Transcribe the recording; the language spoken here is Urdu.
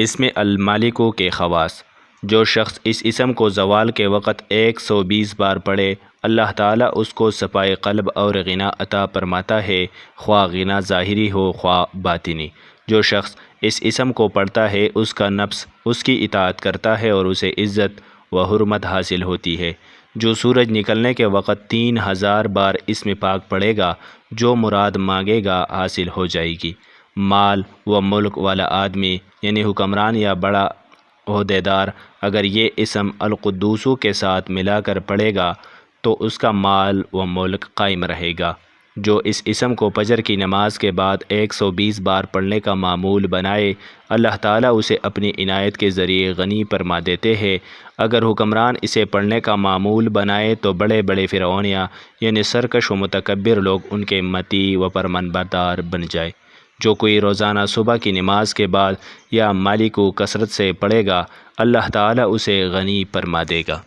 اسم المالک کے خواص۔ جو شخص اس اسم کو زوال کے وقت 120 بار پڑھے، اللہ تعالیٰ اس کو صفائے قلب اور غنا عطا فرماتا ہے، خواہ غنا ظاہری ہو خواہ باطنی۔ جو شخص اس اسم کو پڑھتا ہے، اس کا نفس اس کی اطاعت کرتا ہے اور اسے عزت و حرمت حاصل ہوتی ہے۔ جو سورج نکلنے کے وقت 3000 بار اسم پاک پڑھے گا، جو مراد مانگے گا حاصل ہو جائے گی۔ مال و ملک والا آدمی یعنی حکمران یا بڑا عہدیدار اگر یہ اسم القدوس کے ساتھ ملا کر پڑھے گا تو اس کا مال و ملک قائم رہے گا۔ جو اس اسم کو فجر کی نماز کے بعد 120 بار پڑھنے کا معمول بنائے، اللہ تعالیٰ اسے اپنی عنایت کے ذریعے غنی فرما دیتے ہیں۔ اگر حکمران اسے پڑھنے کا معمول بنائے تو بڑے بڑے فرعونیہ یعنی سرکش و متکبر لوگ ان کے مطیع و فرمانبردار بن جائے۔ جو کوئی روزانہ صبح کی نماز کے بعد یا مالک کو کثرت سے پڑھے گا، اللہ تعالیٰ اسے غنی فرما دے گا۔